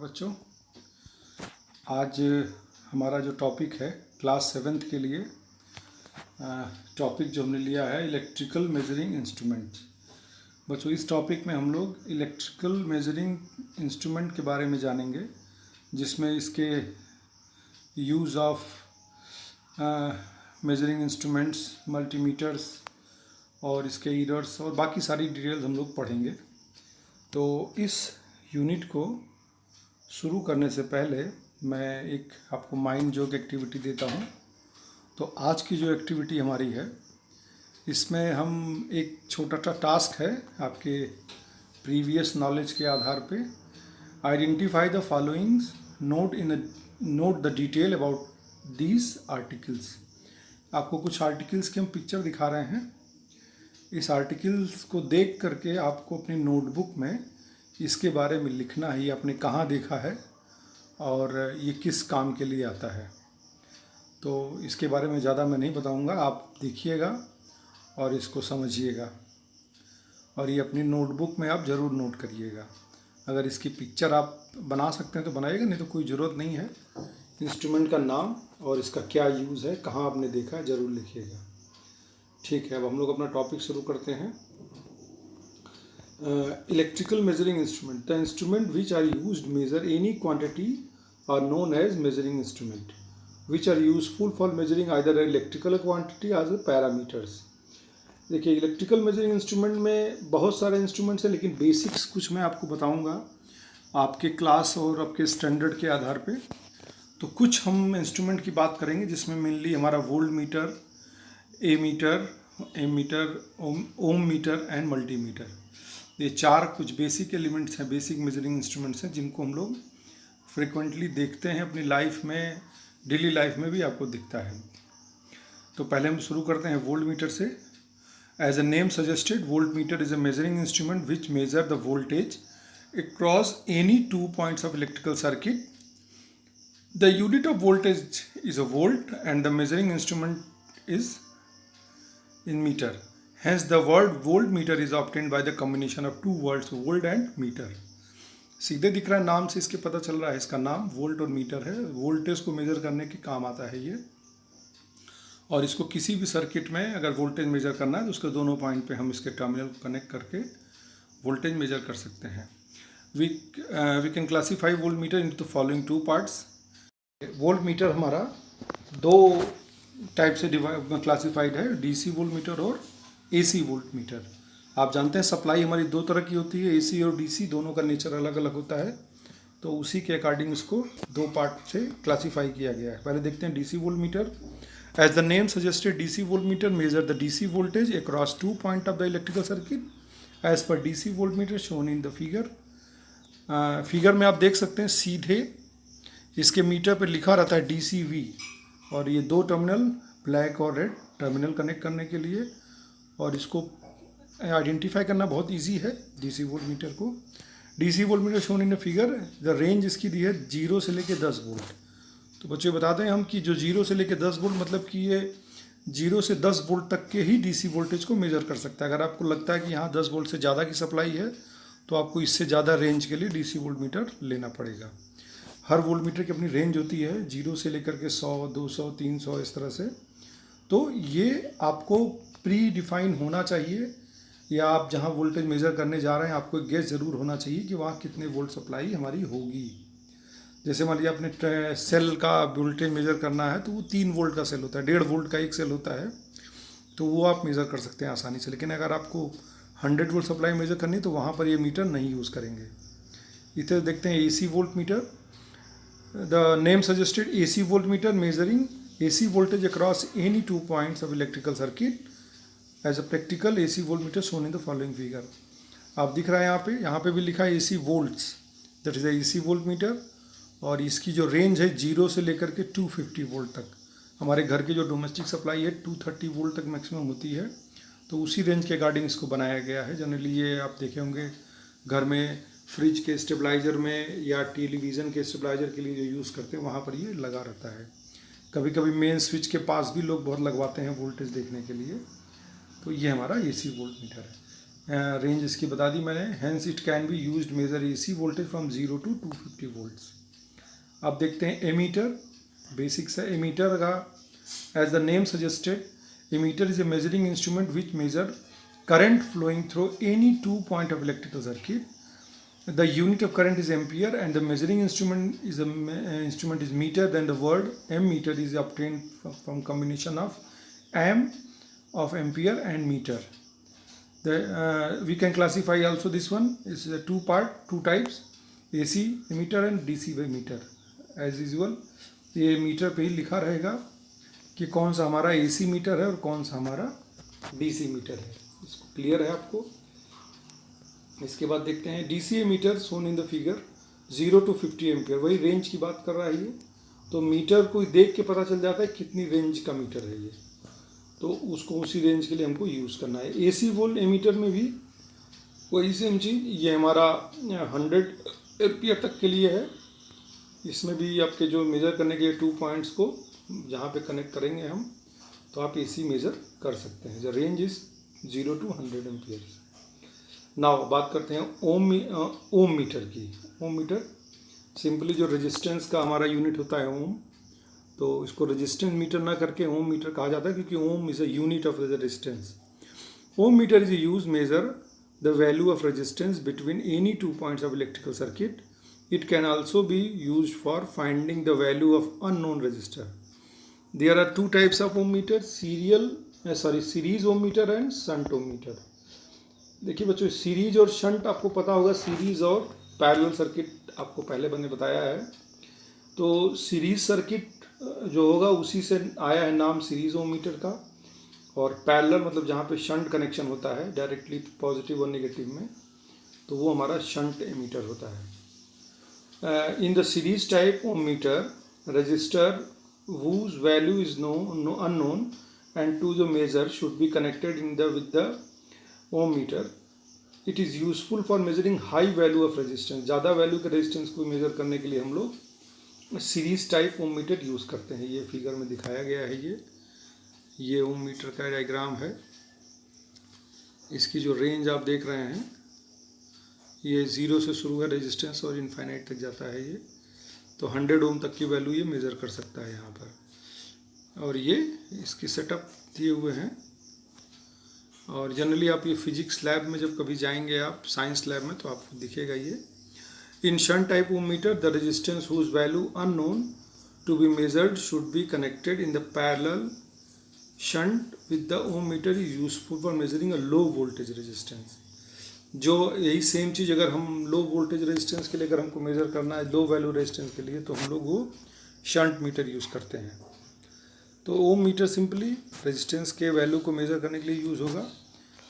बच्चों, आज हमारा जो टॉपिक है क्लास 7th के लिए टॉपिक जो हमने लिया है इलेक्ट्रिकल मेजरिंग इंस्ट्रूमेंट। बच्चों, इस टॉपिक में हम लोग इलेक्ट्रिकल मेजरिंग इंस्ट्रूमेंट के बारे में जानेंगे, जिसमें इसके use of measuring instruments, multimeters और इसके एरर्स और बाकी सारी डिटेल्स हम लोग पढ़ेंगे। तो इस यूनिट को शुरू करने से पहले मैं एक आपको माइंड जोक एक्टिविटी देता हूँ। तो आज की जो एक्टिविटी हमारी है, इसमें हम एक छोटा सा टास्क है आपके प्रीवियस नॉलेज के आधार पे। Identify the followings, note the detail about these articles. आपको कुछ आर्टिकल्स की हम पिक्चर दिखा रहे हैं। इस आर्टिकल्स को देख करके आपको अपनी नोटबुक में इसके बारे में लिखना है, आपने कहाँ देखा है और ये किस काम के लिए आता है। तो इसके बारे में ज़्यादा मैं नहीं बताऊंगा, आप देखिएगा और इसको समझिएगा और ये अपनी नोटबुक में आप ज़रूर नोट करिएगा। अगर इसकी पिक्चर आप बना सकते हैं तो बनाइएगा, नहीं तो कोई ज़रूरत नहीं है। इंस्ट्रूमेंट का नाम और इसका क्या यूज़ है, कहाँ आपने देखा है, ज़रूर लिखिएगा। ठीक है, अब हम लोग अपना टॉपिक शुरू करते हैं। Electrical measuring instrument. The instrument which are used measure any quantity are known as measuring instrument, which are useful for measuring either electrical quantity as parameters. देखिए, इलेक्ट्रिकल मेजरिंग इंस्ट्रूमेंट में बहुत सारे इंस्ट्रूमेंट्स हैं, लेकिन basics कुछ मैं आपको बताऊंगा आपके क्लास और आपके स्टैंडर्ड के आधार पे। तो कुछ हम इंस्ट्रूमेंट की बात करेंगे जिसमें मेनली हमारा voltmeter, ammeter, Om metre and multimeter. ये चार कुछ बेसिक एलिमेंट्स हैं, बेसिक मेजरिंग इंस्ट्रूमेंट्स हैं, जिनको हम लोग फ्रिक्वेंटली देखते हैं अपनी लाइफ में, डेली लाइफ में भी आपको दिखता है। तो पहले हम शुरू करते हैं वोल्ट मीटर से। As a name suggested, voltmeter is a measuring instrument which measure the voltage across any 2 points of electrical circuit. The unit of voltage is a volt and the measuring instrument is in meter. Hence the word voltmeter is obtained by the combination of two words volt and meter. सीधे दिख रहा है नाम से, इसके पता चल रहा है इसका नाम वोल्ट और मीटर है। वोल्टेज को मेजर करने के काम आता है ये, और इसको किसी भी सर्किट में अगर वोल्टेज मेजर करना है तो उसके दोनों पॉइंट पे हम इसके टर्मिनल को कनेक्ट करके वोल्टेज मेजर कर सकते हैं। We can classify voltmeter into the following two parts. Voltmeter हमारा दो टाइप से क्लासिफाइड है, डीसी वोल्ट मीटर और एसी वोल्ट मीटर। आप जानते हैं सप्लाई हमारी दो तरह की होती है, एसी और डीसी, दोनों का नेचर अलग अलग होता है। तो उसी के अकॉर्डिंग इसको दो पार्ट से क्लासिफाई किया गया है। पहले देखते हैं DC volt meter. As the name suggested, DC volt meter measure the DC voltage across 2 point of the electrical circuit as per DC volt meter shown in the figure. Figure में आप देख सकते हैं सीधे इसके मीटर पर लिखा रहता है DCV, और ये दो टर्मिनल ब्लैक और रेड टर्मिनल कनेक्ट करने के लिए, और इसको आइडेंटिफाई करना बहुत इजी है डीसी वोल्ट मीटर को। DC volt meter shown in figure, the range इसकी दी है 0 से लेके 10 वोल्ट। तो बच्चों बताते हैं हम कि जो 0 से लेके 10 वोल्ट मतलब कि ये 0 से 10 वोल्ट तक के ही डीसी वोल्टेज को मेजर कर सकता है। अगर आपको लगता है कि यहाँ 10 वोल्ट से ज़्यादा की सप्लाई है तो आपको इससे ज़्यादा रेंज के लिए डीसी वोल्ट मीटर लेना पड़ेगा। हर वोल्ट मीटर की अपनी रेंज होती है, 0 से लेकर के 100, 200, 300 इस तरह से। तो ये आपको प्री डिफाइन होना चाहिए, या आप जहाँ वोल्टेज मेज़र करने जा रहे हैं आपको एक गेस ज़रूर होना चाहिए कि वहाँ कितने वोल्ट सप्लाई हमारी होगी। जैसे मान लीजिए आपने सेल का वोल्टेज मेज़र करना है तो वो 3 वोल्ट का सेल होता है, 1.5 वोल्ट का एक सेल होता है, तो वो आप मेज़र कर सकते हैं आसानी से। लेकिन अगर आपको 100 वोल्ट सप्लाई मेज़र करनी है तो वहाँ पर ये मीटर नहीं यूज़ करेंगे। इधर देखते हैं AC volt metre. The name suggested AC voltmeter measuring AC voltage across any 2 points of electrical circuit as a practical AC voltmeter shown in the following figure. आप दिख रहा है यहाँ पे भी लिखा है AC volts, that is a AC voltmeter, और इसकी जो रेंज है 0 से लेकर के 250 वोल्ट तक। हमारे घर की जो डोमेस्टिक सप्लाई है 230 वोल्ट तक मैक्सिमम होती है, तो उसी रेंज के अकॉर्डिंग इसको बनाया गया है। जनरली ये आप देखे होंगे घर में फ्रिज के स्टेबलाइज़र में या टेलीविज़न के स्टेबलाइज़र के लिए जो यूज़ करते हैं वहाँ पर ये लगा रहता है। कभी कभी मेन स्विच के पास भी लोग बहुत लगवाते हैं वोल्टेज देखने के लिए। तो ये हमारा AC वोल्ट मीटर है। रेंज इसकी बता दी मैंने। Hence it can be used measure AC voltage from 0 to 250 volts. अब देखते हैं एमीटर, बेसिक्स है एमीटर का। As the name suggested, ammeter is a measuring instrument which measure current flowing through any 2 point of electrical circuit. The unit of current is ampere and the measuring instrument is meter. Then the word ammeter is obtained from combination of of ampere and meter. We can classify also this one is a two types, AC emitter and DC emitter. As usual ये metre पे ही लिखा रहेगा कि कौन सा हमारा AC metre है और कौन सा हमारा DC मीटर है। इसको क्लियर है आपको। इसके बाद देखते हैं DC meter shown in the figure 0 to 50 ampere, वही रेंज की बात कर रहा है ये। तो मीटर को देख के पता चल जाता है कितनी रेंज का मीटर है ये, तो उसको उसी रेंज के लिए हमको यूज़ करना है। AC वोल्ट एमीटर में भी वही सेम चीज़, ये हमारा 100 एम्पियर तक के लिए है। इसमें भी आपके जो मेज़र करने के लिए 2 पॉइंट्स को जहाँ पे कनेक्ट करेंगे हम, तो आप AC मेज़र कर सकते हैं। The range is 0 to 100 ampere. Now बात करते हैं ओम मीटर की। ओम मीटर सिंपली जो रेजिस्टेंस का हमारा यूनिट होता है ओम, तो इसको रेजिस्टेंस मीटर ना करके ओम मीटर कहा जाता है, क्योंकि ohm is a unit of resistance. Ohm meter is use measure the value of resistance between any 2 points of electrical circuit. It can also be use for finding the value of unknown register. There are 2 types of ohm meter, series ohm metre and shunt ohm meter. देखिए बच्चों, series और shunt आपको पता होगा, series और parallel circuit आपको पहले मैंने बताया है। तो सीरीज सर्किट जो होगा उसी से आया है नाम सीरीज ओम मीटर का, और पैरेलल मतलब जहाँ पे शंट कनेक्शन होता है डायरेक्टली पॉजिटिव और नेगेटिव में, तो वो हमारा शंट एमीटर होता है। In the series type ohm meter, resistor whose value is unknown and to the measure should be connected with the ohm meter. It is useful for measuring high value of resistance. ज़्यादा value के resistance को major करने के लिए हम लोग series type ohm metre use करते हैं। ये फिगर में दिखाया गया है, ये ओम मीटर का डायग्राम है। इसकी जो रेंज आप देख रहे हैं, ये 0 से शुरू है रेजिस्टेंस और इनफाइनाइट तक जाता है ये। तो 100 ओम तक की वैल्यू ये मेज़र कर सकता है यहाँ पर। और ये इसकी सेटअप दिए हुए हैं। और जनरली आप ये फिजिक्स लैब में जब कभी जाएंगे आप, साइंस लैब में, तो आपको दिखेगा ये। In shunt type ohm meter the resistance whose value unknown to be measured should be connected in the parallel shunt with the ohm meter is useful for measuring a low voltage resistance. जो यही same चीज़ अगर हम लो voltage resistance के लिए अगर हमको measure करना है, लो वैल्यू रेजिस्टेंस के लिए, तो हम लोग वो शंट मीटर यूज़ करते हैं। तो ओम मीटर सिंपली रेजिस्टेंस के वैल्यू को मेज़र करने के लिए यूज़ होगा।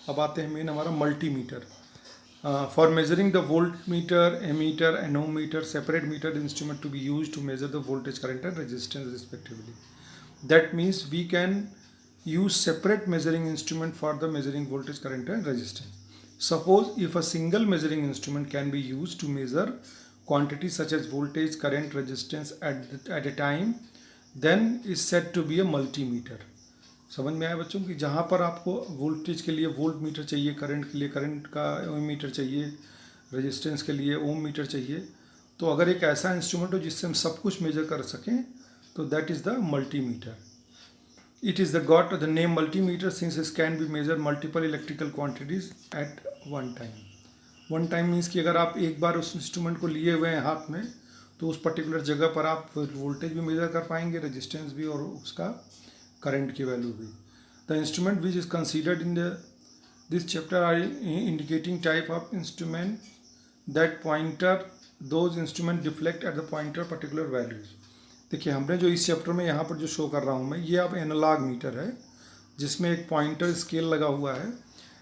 अब आते हैं मेन हमारा multimeter. For measuring the volt meter, ammeter and ohm meter, separate meter instrument to be use to measure the voltage, current and resistance respectively. That means we can use separate measuring instrument for the measuring voltage, current and resistance. Suppose if a single measuring instrument can be used to measure quantities such as voltage, current, resistance at a time, then is said to be a multimeter. समझ में आया बच्चों कि जहाँ पर आपको voltage के लिए वोल्ट मीटर चाहिए, करंट के लिए करंट का ओम मीटर चाहिए, रेजिस्टेंस के लिए ओम मीटर चाहिए, तो अगर एक ऐसा इंस्ट्रूमेंट हो जिससे हम सब कुछ मेजर कर सकें, तो that is the multimeter. It is got the name multimeter since it can be measure multiple electrical quantities at one time. One time means कि अगर आप एक बार उस इंस्ट्रूमेंट को लिए हुए हैं हाथ में, तो उस पर्टिकुलर जगह पर आप वोल्टेज भी मेजर कर पाएंगे, रेजिस्टेंस भी, और उसका करंट की वैल्यू भी. The instrument which is considered in this chapter are indicating type of instrument that pointer those instrument deflect at the pointer particular values. देखिए हमने जो इस चैप्टर में यहाँ पर जो शो कर रहा हूँ मैं, ये अब एनालॉग मीटर है जिसमें एक पॉइंटर स्केल लगा हुआ है.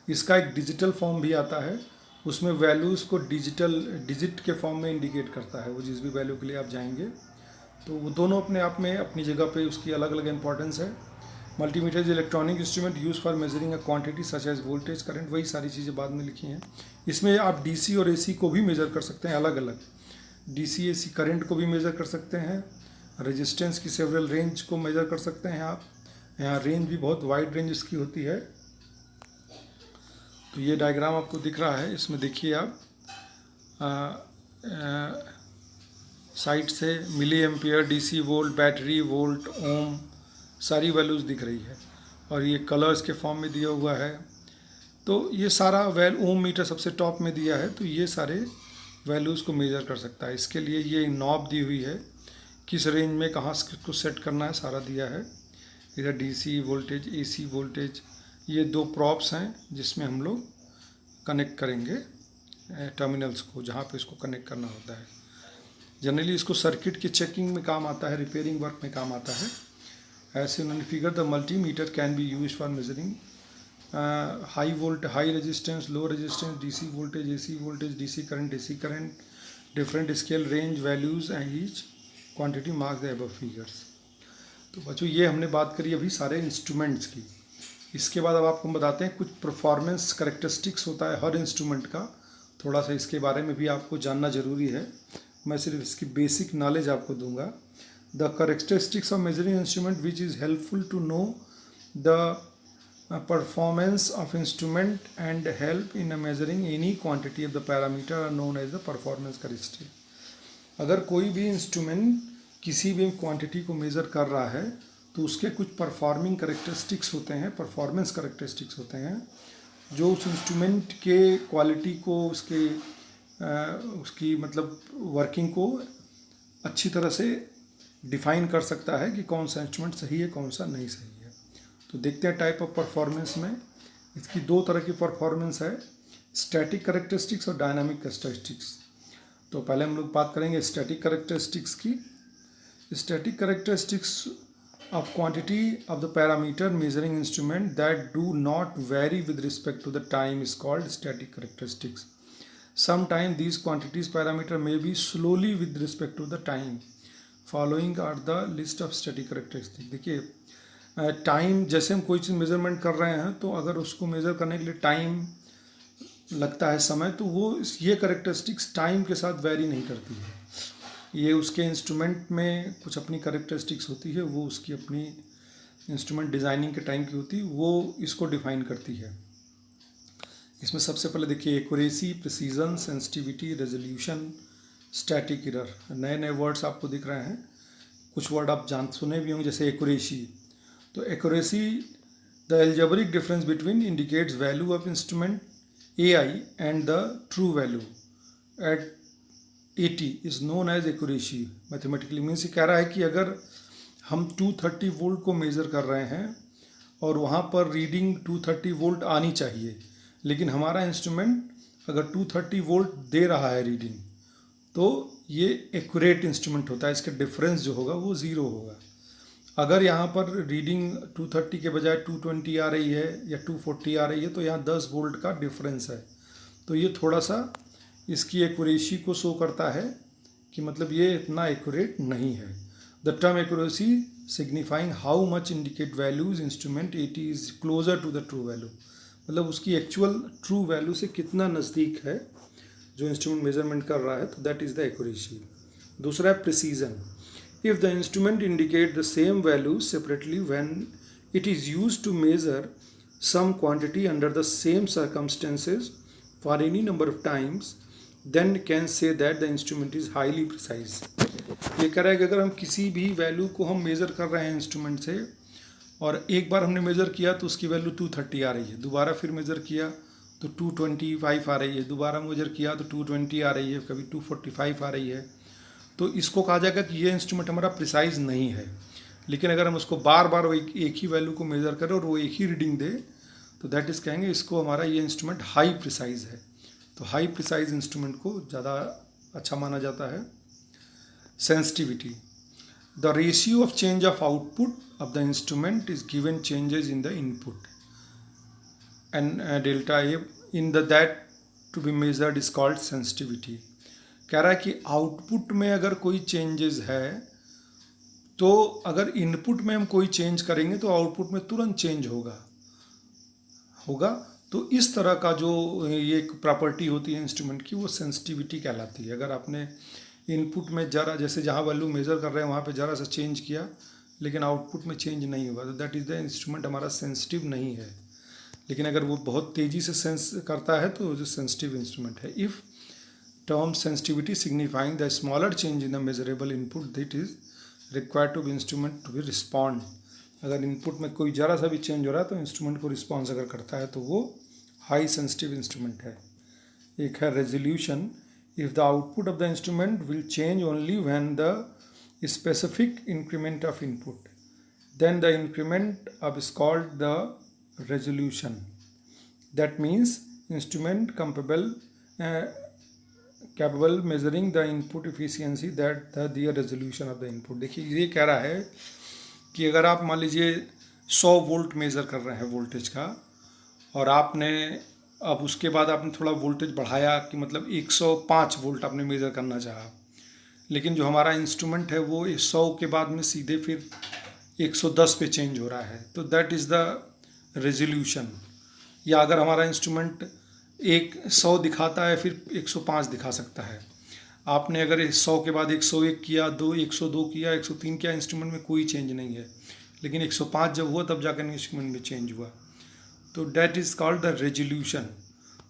इसका एक डिजिटल फॉर्म भी आता है, उसमें वैल्यूज़ को डिजिट के फॉर्म में इंडिकेट करता है. वो जिस भी वैल्यू के लिए आप जाएंगे, तो वो दोनों अपने आप में अपनी जगह पे उसकी अलग अलग इंपॉर्टेंस है. Multimeter is electronic instrument use for measuring a quantity such as voltage, current, वही सारी चीज़ें बाद में लिखी हैं. इसमें आप DC और AC को भी मेज़र कर सकते हैं अलग अलग. DC AC करंट को भी मेज़र कर सकते हैं, रेजिस्टेंस की सेवरल रेंज को मेज़र कर सकते हैं आप. यहाँ रेंज भी बहुत वाइड रेंज इसकी होती है. तो ये डायग्राम आपको दिख रहा है, इसमें देखिए आप साइड से milliampere, DC volt, battery volt, ohm, सारी वैल्यूज़ दिख रही है और ये कलर्स के फॉर्म में दिया हुआ है। तो ये सारा ओम मीटर सबसे टॉप में दिया है, तो ये सारे वैल्यूज़ को मेज़र कर सकता है। इसके लिए ये नॉब दी हुई है, किस रेंज में कहाँ को सेट करना है सारा दिया है। इधर डीसी वोल्टेज, एसी वोल्टेज, ये दो प्रॉप्स हैं जिसमें हम लोग कनेक्ट करेंगे टर्मिनल्स को, जहाँ पे इसको कनेक्ट करना होता है। जनरली इसको सर्किट की चेकिंग में काम आता है, रिपेयरिंग वर्क में काम आता है। ऐसे उन्होंने figure the multimeter can be use for measuring high resistance, low resistance, DC voltage, DC current, different scale range values and each quantity mark the above figures. तो बच्चों ये हमने बात करी अभी सारे इंस्ट्रूमेंट्स की। इसके बाद अब आपको हम बताते हैं कुछ परफॉर्मेंस करेक्टरिस्टिक्स होता है हर इंस्ट्रूमेंट का, थोड़ा सा इसके बारे में भी आपको जानना ज़रूरी है। मैं सिर्फ इसकी बेसिक नॉलेज आपको दूंगा। The characteristics of measuring instrument which is helpful to know the performance of instrument and help in measuring any quantity of the parameter are known as the performance characteristic। अगर कोई भी instrument किसी भी quantity को measure कर रहा है तो उसके कुछ परफॉर्मिंग करेक्टरिस्टिक्स होते हैं, परफॉर्मेंस करेक्टरिस्टिक्स होते हैं जो उस इंस्ट्रूमेंट के क्वालिटी को, उसकी मतलब वर्किंग को अच्छी तरह से डिफाइन कर सकता है कि कौन सा इंस्ट्रूमेंट सही है, कौन सा नहीं सही है। तो देखते हैं टाइप ऑफ परफॉर्मेंस में इसकी दो तरह की परफॉर्मेंस है, स्टैटिक करेक्टरिस्टिक्स और डायनामिक करेक्टरिस्टिक्स। तो पहले हम लोग बात करेंगे स्टैटिक करेक्टरिस्टिक्स की। Static characteristics of quantity of the parameter measuring instrument that do not vary with respect to the time is called static characteristics. Sometimes these quantities parameter may be slowly with respect to the time. Following are the list of static characteristics। देखिए time, जैसे हम कोई चीज़ measurement कर रहे हैं तो अगर उसको मेज़र करने के लिए टाइम लगता है समय, तो वो ये करेक्टरिस्टिक्स टाइम के साथ वेरी नहीं करती है। ये उसके इंस्ट्रूमेंट में कुछ अपनी करेक्टरिस्टिक्स होती है, वो उसकी अपनी इंस्ट्रूमेंट डिज़ाइनिंग के टाइम की होती है, वो इसको डिफाइन करती है। इसमें सबसे पहले देखिए accuracy, precision, sensitivity, resolution, static error. नए नए वर्ड्स आपको दिख रहे हैं, कुछ वर्ड आप सुने भी होंगे जैसे एक्यूरेसी। तो accuracy, the algebraic difference between indicates value of instrument AI and the true value at 80 is known as accuracy mathematically. Means ये कह रहा है कि अगर हम 230 वोल्ट को मेज़र कर रहे हैं और वहाँ पर रीडिंग 230 वोल्ट आनी चाहिए, लेकिन हमारा इंस्ट्रूमेंट अगर 230 वोल्ट दे रहा है रीडिंग, तो ये एक्यूरेट इंस्ट्रूमेंट होता है, इसका डिफरेंस जो होगा वो ज़ीरो होगा। अगर यहाँ पर रीडिंग 230 के बजाय 220 आ रही है या 240 आ रही है, तो यहाँ 10 वोल्ट का डिफरेंस है। तो ये थोड़ा सा इसकी एक्यूरेसी को शो करता है कि मतलब ये इतना एक्यूरेट नहीं है। The term accuracy signifying how much indicate values instrument 80 is closer to the true value, मतलब उसकी एक्चुअल ट्रू वैल्यू से कितना नज़दीक है जो इंस्ट्रूमेंट मेजरमेंट कर रहा है, तो दैट इज़ द एक्यूरेसी। दूसरा है precision. If the instrument indicate the same value separately when it is used to measure some quantity under the same circumstances for any number of times, then can say that the instrument is highly precise. ये कह रहा है कि अगर हम किसी भी value को हम मेज़र कर रहे हैं इंस्ट्रूमेंट से, और एक बार हमने मेज़र किया तो उसकी वैल्यू 230 आ रही है, दोबारा फिर मेज़र किया तो 225 आ रही है, दोबारा मेज़र किया तो 220 आ रही है, कभी 245 आ रही है, तो इसको कहा जाएगा कि ये इंस्ट्रूमेंट हमारा प्रिसाइज नहीं है। लेकिन अगर हम उसको बार बार एक ही वैल्यू को मेज़र करें और वो एक ही रीडिंग दे, तो दैट इज़ कहेंगे इसको हमारा ये इंस्ट्रूमेंट हाई प्रिसाइज है। तो हाई प्रिसाइज इंस्ट्रूमेंट को ज़्यादा अच्छा माना जाता है। Sensitivity, the ratio of change of output of the instrument is given changes in the input and delta A in the that to be measured is called sensitivity। कह रहा है कि आउटपुट में अगर कोई चेंजेस है, तो अगर इनपुट में हम कोई चेंज करेंगे तो आउटपुट में तुरंत चेंज होगा। तो इस तरह का जो ये एक प्रॉपर्टी होती है इंस्ट्रूमेंट की, वो सेंसिटिविटी कहलाती है। अगर आपने इनपुट में ज़रा, जैसे जहाँ वैल्यू मेज़र कर रहे हैं वहाँ पे ज़रा सा चेंज किया लेकिन आउटपुट में चेंज नहीं हुआ, तो दैट इज़ द इंस्ट्रूमेंट हमारा सेंसिटिव नहीं है। लेकिन अगर वो बहुत तेज़ी से सेंस करता है तो जो सेंसिटिव इंस्ट्रूमेंट है। If term sensitivity signifying the smaller change in the measurable input that is required to be instrument to be respond। अगर इनपुट में कोई ज़रा सा भी चेंज हो रहा है तो इंस्ट्रूमेंट को रिस्पॉन्स अगर करता है तो वो हाई सेंसिटिव इंस्ट्रूमेंट है। एक है resolution, if the output of the instrument will change only when the specific increment of input then the increment of is called the resolution। that means instrument capable measuring the input efficiency that the resolution of the input। देखिए ये कह रहा है कि अगर आप मान लीजिए 100 वोल्ट मेज़र कर रहे हैं वोल्टेज का, और आपने अब उसके बाद आपने थोड़ा वोल्टेज बढ़ाया कि मतलब 105 वोल्ट आपने मेज़र करना चाहा, लेकिन जो हमारा इंस्ट्रूमेंट है वो 100 के बाद में सीधे फिर 110 पे चेंज हो रहा है, तो दैट इज़ द रेजोल्यूशन। या अगर हमारा इंस्ट्रूमेंट 100 दिखाता है फिर 105 दिखा सकता है, आपने अगर 100 के बाद 101 किया, 102 किया, 103 किया, इंस्ट्रूमेंट में कोई चेंज नहीं है, लेकिन 105 जब हुआ तब जाकर इंस्ट्रूमेंट में चेंज हुआ, तो that is called the resolution.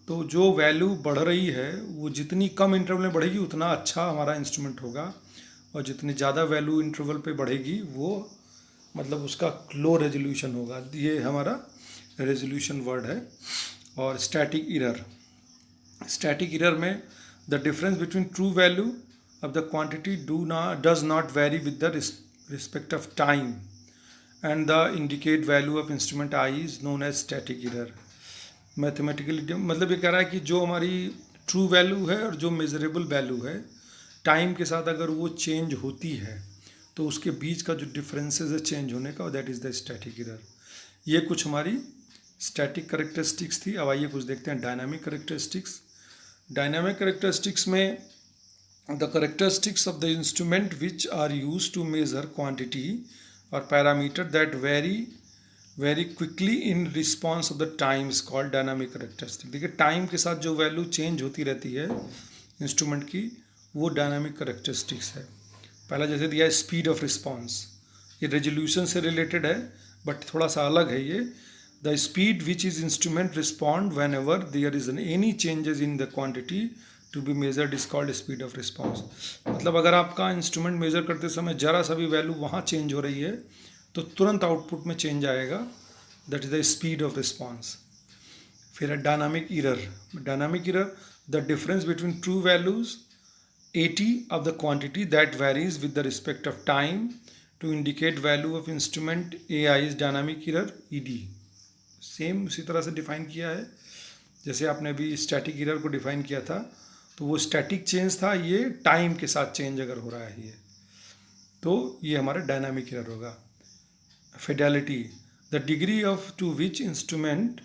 तो जो वैल्यू बढ़ रही है वो जितनी कम इंटरवल में बढ़ेगी उतना अच्छा हमारा इंस्ट्रूमेंट होगा, और जितनी ज़्यादा वैल्यू इंटरवल पे बढ़ेगी वो मतलब उसका लो रेजोल्यूशन होगा। ये हमारा रेजोल्यूशन वर्ड है। और स्टैटिक एरर, स्टैटिक एरर में the difference between true value of the quantity does not vary with the respect of time and the indicate value of instrument I is known as static error. Mathematically मतलब ये कह रहा है कि जो हमारी true value है और जो मेजरेबल वैल्यू है, टाइम के साथ अगर वो चेंज होती है तो उसके बीच का जो डिफरेंसेस है चेंज होने का, that is the static error. ये कुछ हमारी स्टैटिक करेक्टरिस्टिक्स थी। अब आइए कुछ देखते हैं डायनामिक करेक्टरिस्टिक्स। डायनामिक करेक्टरिस्टिक्स में the characteristics of the instrument which are use to measure quantity और parameter that very quickly in response of the time is called dynamic characteristic. देखिए टाइम के साथ जो वैल्यू चेंज होती रहती है instrument की, वो डायनामिक करेक्टरिस्टिक्स है। पहला जैसे दिया है स्पीड ऑफ रिस्पॉन्स, ये रेजोल्यूशन से रिलेटेड है बट थोड़ा सा अलग है ये। The speed which is instrument respond whenever there is any changes in the quantity to be measured is called speed of response. मतलब अगर आपका इंस्ट्रूमेंट मेजर करते समय जरा सा भी वैल्यू वहाँ चेंज हो रही है तो तुरंत आउटपुट में चेंज आएगा, that is the speed of response. फिर है dynamic error. Dynamic error the difference between true values 80 of the quantity that varies with the respect of time to indicate value of instrument AI is dynamic error ED। Same उसी तरह से define किया है जैसे आपने अभी static error को define किया था, तो वो स्टैटिक चेंज था, ये टाइम के साथ चेंज अगर हो रहा है ये, तो ये हमारा डायनामिक एरर होगा। Fidelity the degree of to which instrument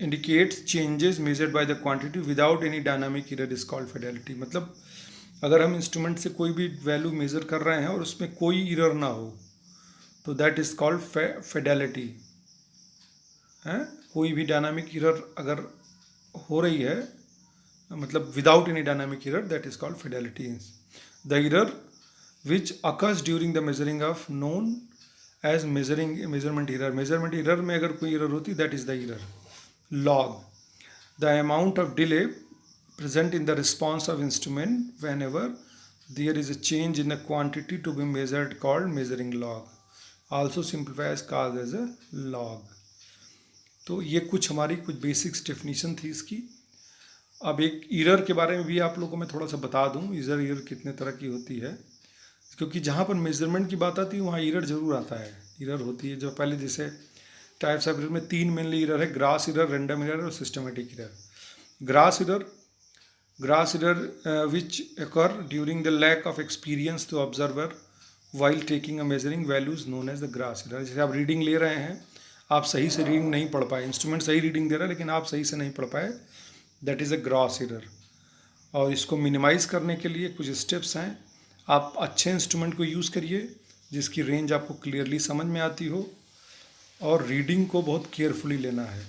indicates changes measured by the quantity without any dynamic error is called fidelity। मतलब अगर हम इंस्ट्रूमेंट से कोई भी वैल्यू मेज़र कर रहे हैं और उसमें कोई एरर ना हो तो दैट इज़ कॉल्ड फिडेलिटी है। कोई भी डायनामिक एरर अगर हो रही है मतलब without any dynamic error, that is called fidelity. The error which occurs during the measuring of known as measurement error. Measurement error में अगर कोई एरर होती that is the error. Log the amount of delay present in the response of instrument whenever there is a change in the quantity to be measured called measuring log, also simplified as called as a log। तो ये कुछ हमारी कुछ basics definition थी इसकी। अब एक error के बारे में भी आप लोगों को मैं थोड़ा सा बता दूं, एरर कितने तरह की होती है, क्योंकि जहाँ पर मेजरमेंट की बात आती है वहाँ एरर जरूर आता है। एरर होती है जो पहले जैसे टाइप्स ऑफ एरर में 3 मेनली एरर है, ग्रास एरर, रैंडम एरर और systematic error. Gross error which occur during the lack of experience to observer while taking a measuring values known as the gross error. जैसे आप reading ले रहे हैं, आप सही से रीडिंग नहीं पढ़ पाए, इंस्ट्रूमेंट सही रीडिंग दे रहा है लेकिन आप सही से नहीं पढ़ पाए, that is a grass error. और इसको मिनिमाइज़ करने के लिए कुछ स्टेप्स हैं। आप अच्छे इंस्ट्रूमेंट को यूज़ करिए जिसकी रेंज आपको क्लियरली समझ में आती हो, और रीडिंग को बहुत केयरफुली लेना है।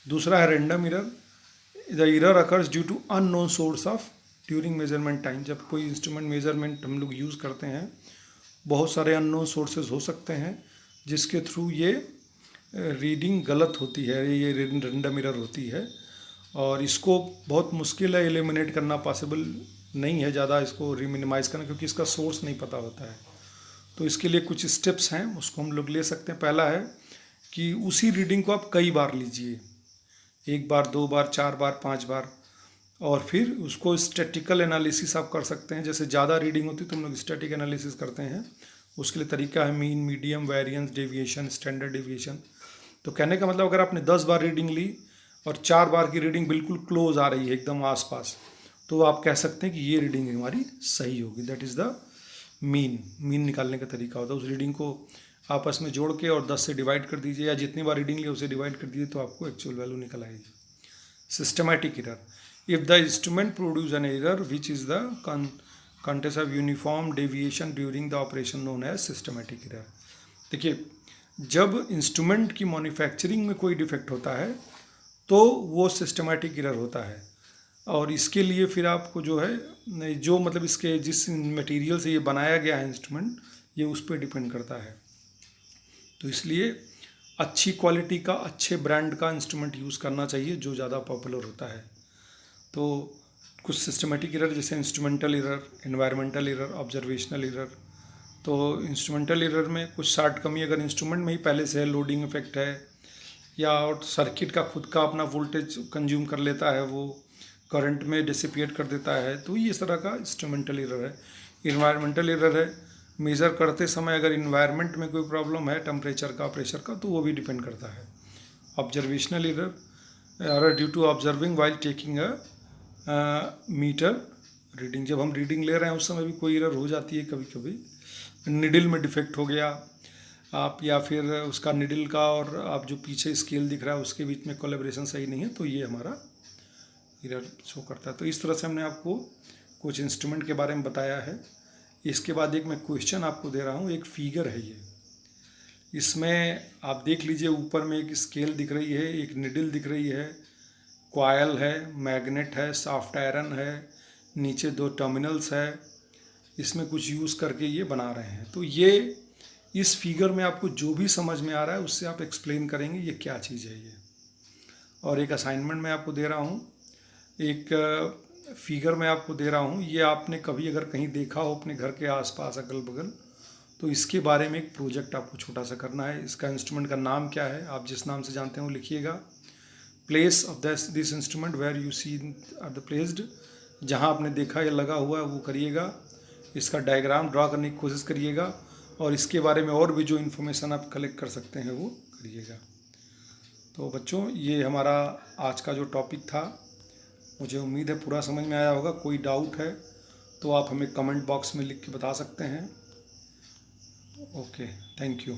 दूसरा है random error. The error occurs due to unknown source of during measurement time. जब कोई इंस्ट्रूमेंट मेजरमेंट हम लोग यूज़ करते हैं, बहुत सारे अननोन सोर्सेज हो सकते हैं जिसके थ्रू ये रीडिंग गलत होती है, ये रैंडम एरर होती है और इसको बहुत मुश्किल है एलिमिनेट करना, पॉसिबल नहीं है ज़्यादा इसको मिनिमाइज़ करना, क्योंकि इसका सोर्स नहीं पता होता है। तो इसके लिए कुछ स्टेप्स हैं, उसको हम लोग ले सकते हैं। पहला है कि उसी रीडिंग को आप कई बार लीजिए, 1 बार, 2 बार, 4 बार, 5 बार, और फिर उसको स्टैटिकल एनालिसिस आप कर सकते हैं। जैसे ज़्यादा रीडिंग होती है तो हम लोग स्टैटिक एनालिसिस करते हैं। उसके लिए तरीका है mean, medium, variance, deviation, standard deviation. तो कहने का मतलब अगर आपने 10 बार रीडिंग ली और 4 बार की रीडिंग बिल्कुल क्लोज आ रही है, एकदम आसपास, तो आप कह सकते हैं कि ये रीडिंग हमारी सही होगी। दैट इज़ द मीन निकालने का तरीका होता है। उस रीडिंग को आपस में जोड़ के और 10 से डिवाइड कर दीजिए, या जितनी बार रीडिंग ली उसे डिवाइड कर दीजिए, तो आपको एक्चुअल वैल्यू निकल आएगी। Systematic error, if the instrument produce an error which is the contest of uniform deviation during the operation known as systematic error. देखिए, जब इंस्ट्रूमेंट की मैन्युफैक्चरिंग में कोई डिफेक्ट होता है तो वो सिस्टमैटिक एरर होता है, और इसके लिए फिर आपको जो है, जो मतलब इसके जिस मटेरियल से ये बनाया गया है इंस्ट्रूमेंट, ये उस पर डिपेंड करता है। तो इसलिए अच्छी क्वालिटी का, अच्छे ब्रांड का इंस्ट्रूमेंट यूज़ करना चाहिए, जो ज़्यादा पॉपुलर होता है। तो कुछ सिस्टमेटिक एरर जैसे instrumental error, environmental error, observational error. तो इंस्ट्रूमेंटल एरर में कुछ शार्ट कमी अगर इंस्ट्रूमेंट में ही पहले से है, लोडिंग इफेक्ट है, या और सर्किट का खुद का अपना वोल्टेज कंज्यूम कर लेता है, वो करंट में डिसिपिएट कर देता है, तो ये इस तरह का इंस्ट्रूमेंटल एरर है। इन्वायरमेंटल एरर है, मेज़र करते समय अगर इन्वायरमेंट में कोई प्रॉब्लम है, टेम्परेचर का, प्रेशर का, तो वो भी डिपेंड करता है। Observational error due to observing while taking a meter reading. जब हम रीडिंग ले रहे हैं उस समय भी कोई एरर हो जाती है कभी कभी, निडल में डिफेक्ट हो गया आप, या फिर उसका निडल का और आप जो पीछे स्केल दिख रहा है उसके बीच में कोलैबोरेशन सही नहीं है, तो ये हमारा एरर शो करता है। तो इस तरह से हमने आपको कुछ इंस्ट्रूमेंट के बारे में बताया है। इसके बाद एक मैं क्वेश्चन आपको दे रहा हूँ, एक फिगर है ये, इसमें आप देख लीजिए, ऊपर में एक स्केल दिख रही है, एक निडल दिख रही है, कॉयल है, मैग्नेट है, सॉफ्ट आयरन है, नीचे 2 टर्मिनल्स है, इसमें कुछ यूज़ करके ये बना रहे हैं। तो ये इस फिगर में आपको जो भी समझ में आ रहा है उससे आप एक्सप्लेन करेंगे ये क्या चीज़ है ये। और एक असाइनमेंट मैं आपको दे रहा हूँ, एक फिगर मैं आपको दे रहा हूँ, ये आपने कभी अगर कहीं देखा हो अपने घर के आसपास अगल बगल, तो इसके बारे में एक प्रोजेक्ट आपको छोटा सा करना है। इसका इंस्ट्रूमेंट का नाम क्या है, आप जिस नाम से जानते हैं वो लिखिएगा। Place of this instrument where you see are the placed, जहाँ आपने देखा या लगा हुआ है वो करिएगा। इसका डायग्राम ड्रा करने की कोशिश करिएगा, और इसके बारे में और भी जो इन्फॉर्मेशन आप कलेक्ट कर सकते हैं वो करिएगा। तो बच्चों, ये हमारा आज का जो टॉपिक था, मुझे उम्मीद है पूरा समझ में आया होगा। कोई डाउट है तो आप हमें कमेंट बॉक्स में लिख के बता सकते हैं। Okay, thank you.